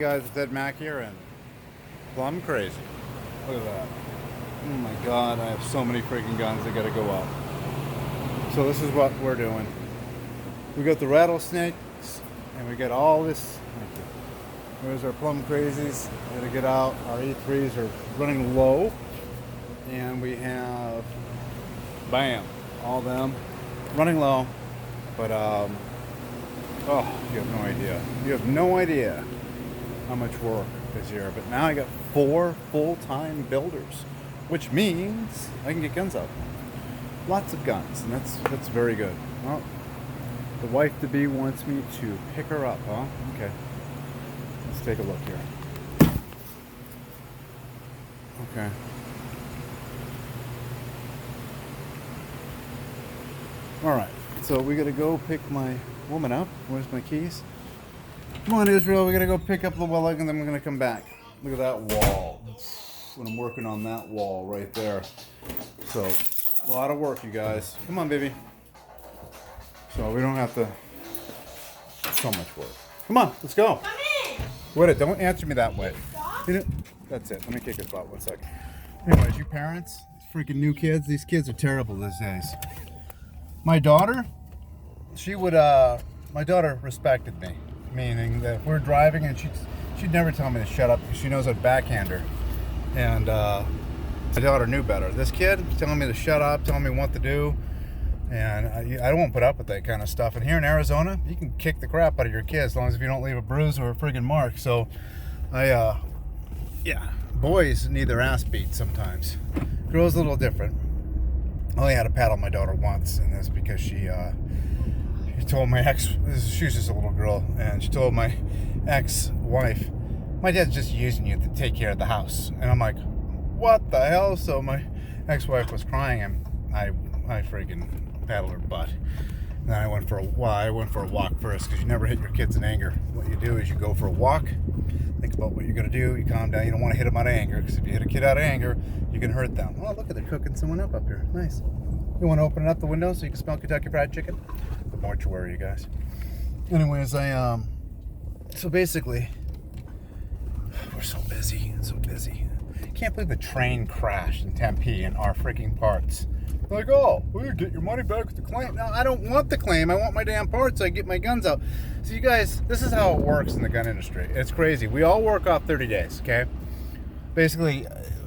Hey guys, it's Ed Mack here and Plumcrazy. Look at that. Oh my god, I have so many freaking guns that gotta go up. So this is what we're doing. We got the rattlesnakes and we got all this. There's our Plumcrazies. Gotta get out. Our E3s are running low. And we have, bam, all them running low. But, oh, you have no idea. You have no idea how much work is here. But now I got 4 full-time builders, which means I can get guns out. Lots of guns, and that's very good. Well, the wife-to-be wants me to pick her up, huh? Okay. Let's take a look here. Okay. Alright, so we gotta go pick my woman up. Where's my keys? Come on, Israel, we gotta go pick up Llewellyn and then we're gonna come back. Look at that wall. When I'm working on that wall right there. So, a lot of work, you guys. Come on, baby. So we don't have to. So much work. Come on, let's go. Come in. Wait, don't answer me that way. That's it. Let me kick his butt 1 sec. Anyways, you parents, freaking new kids, these kids are terrible these days. My daughter, my daughter respected me. Meaning that if we're driving and she'd never tell me to shut up because she knows I'd backhand her. And my daughter knew better. This kid telling me to shut up, telling me what to do. And I don't put up with that kind of stuff. And here in Arizona, you can kick the crap out of your kids as long as if you don't leave a bruise or a friggin' mark. So yeah, boys need their ass beat sometimes. Girls a little different. I only had to paddle my daughter once, and that's because she told my ex, she was just a little girl, and she told my ex-wife, my dad's just using you to take care of the house. And I'm like, what the hell? So my ex-wife was crying, and I freaking paddled her butt. And then I went for a walk first, because you never hit your kids in anger. What you do is you go for a walk, think about what you're going to do, you calm down. You don't want to hit them out of anger, because if you hit a kid out of anger, you can hurt them. Oh, look at, they're cooking someone up here. Nice. You want to open up the window so you can smell Kentucky Fried Chicken? The mortuary, you guys. Anyways, so basically, we're so busy. Can't believe the train crashed in Tempe and our freaking parts. Like, oh, well, you get your money back with the claim. No, I don't want the claim. I want my damn parts so I get my guns out. So you guys, this is how it works in the gun industry. It's crazy. We all work off 30 days, okay? Basically,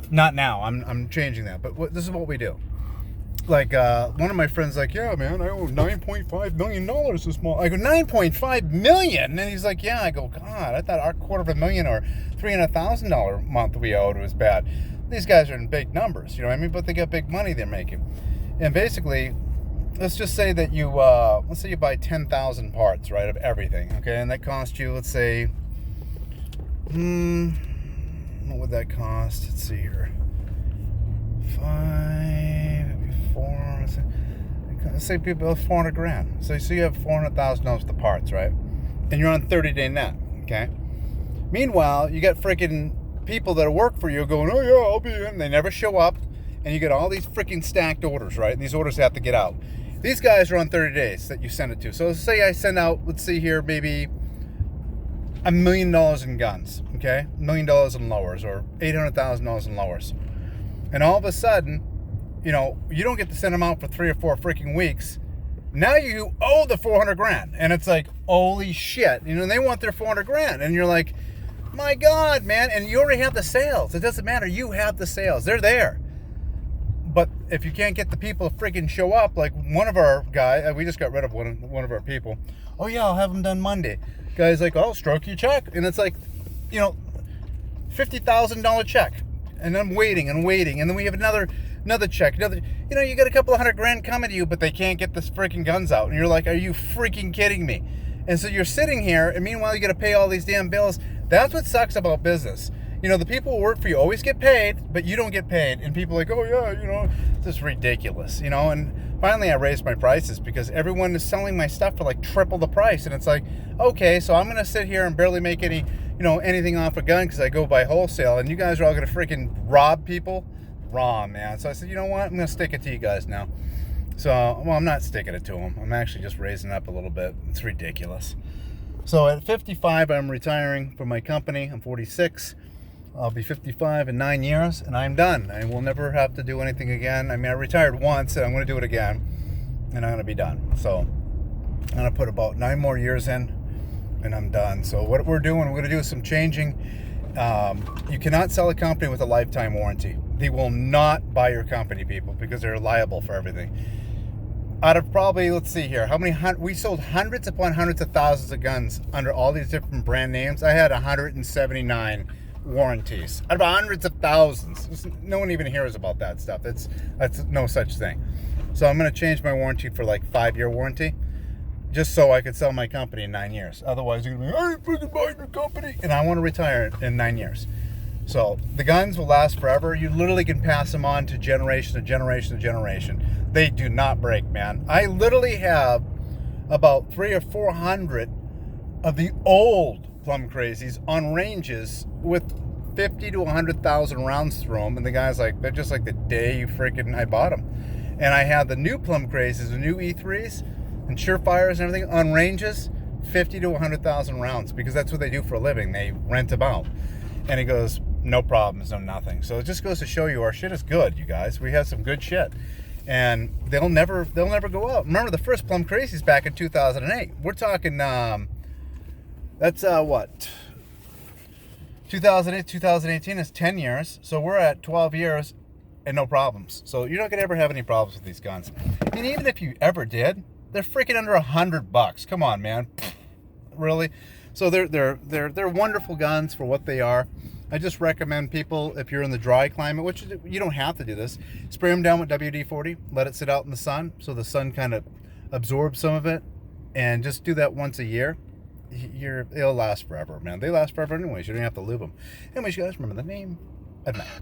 not now. I'm changing that. But this is what we do. Like, one of my friends like, yeah, man, I owe $9.5 million this month. I go, $9.5 million? And he's like, yeah. I go, God, I thought our $250,000 or $300,000 a month we owed was bad. These guys are in big numbers, you know what I mean? But they got big money they're making. And basically, let's just say that you, let's say you buy 10,000 parts, right, of everything, okay? And that costs you, let's say, what would that cost? Let's see here. 4, let's say people have 400 grand. So you have $400,000 worth of parts, right? And you're on 30-day net, okay? Meanwhile, you got freaking people that work for you going, oh yeah, I'll be in. They never show up, and you get all these freaking stacked orders, right? And these orders have to get out. These guys are on 30 days that you send it to. So let's say I send out, let's see here, maybe $1 million in guns, okay? $1 million in lowers, or $800,000 in lowers. And all of a sudden, you know, you don't get to send them out for 3 or 4 freaking weeks. Now you owe the 400 grand. And it's like, holy shit. You know, they want their 400 grand. And you're like, my God, man. And you already have the sales. It doesn't matter. You have the sales. They're there. But if you can't get the people to freaking show up, like one of our guys, we just got rid of one of our people. Oh, yeah, I'll have them done Monday. Guy's like, oh, stroke your check. And it's like, you know, $50,000 check. And I'm waiting. And then we have another check. You know, you got a couple of $100 grand coming to you, but they can't get this freaking guns out. And you're like, are you freaking kidding me? And so you're sitting here, and meanwhile you got to pay all these damn bills. That's what sucks about business. You know, the people who work for you always get paid, but you don't get paid. And people are like, oh yeah, you know, this is ridiculous, you know. And finally I raised my prices because everyone is selling my stuff for like triple the price. And it's like, okay, so I'm going to sit here and barely make anything off a gun because I go by wholesale. And you guys are all going to freaking rob people. Raw, man. So I said, you know what? I'm going to stick it to you guys now. So, well, I'm not sticking it to them. I'm actually just raising up a little bit. It's ridiculous. So at 55, I'm retiring from my company. I'm 46. I'll be 55 in 9 years, and I'm done. I will never have to do anything again. I mean, I retired once, and I'm going to do it again, and I'm going to be done. So I'm going to put about 9 more years in, and I'm done. So what we're doing, we're going to do some changing. You cannot sell a company with a lifetime warranty. They will not buy your company, people, because they're liable for everything. Out of probably, let's see here, how many, we sold hundreds upon hundreds of thousands of guns under all these different brand names. I had 179 warranties out of hundreds of thousands. No one even hears about that stuff. That's no such thing. So I'm going to change my warranty for like 5-year warranty, just so I could sell my company in 9 years. Otherwise, you're going to be, I ain't freaking buying your company. And I want to retire in 9 years. So the guns will last forever. You literally can pass them on to generation to generation to generation. They do not break, man. I literally have about 300 or 400 of the old Plumcrazies on ranges with 50 to 100,000 rounds through them. And the guy's like, they're just like the day I bought them. And I have the new Plumcrazies, the new E3s and Surefires and everything on ranges, 50 to 100,000 rounds, because that's what they do for a living. They rent them out. And he goes, no problems, no nothing. So it just goes to show you our shit is good, you guys. We have some good shit. And they'll never go out. Remember the first Plumcrazies back in 2008. We're talking, that's what? 2008, 2018 is 10 years. So we're at 12 years and no problems. So you're not going to ever have any problems with these guns. And even if you ever did, they're freaking under $100. Come on, man. Really? So they're wonderful guns for what they are. I just recommend people, if you're in the dry climate, which you don't have to do this, spray them down with WD-40, let it sit out in the sun so the sun kind of absorbs some of it, and just do that once a year. It'll last forever, man. They last forever anyways. You don't have to lube them. Anyways, you guys, remember the name. Good night.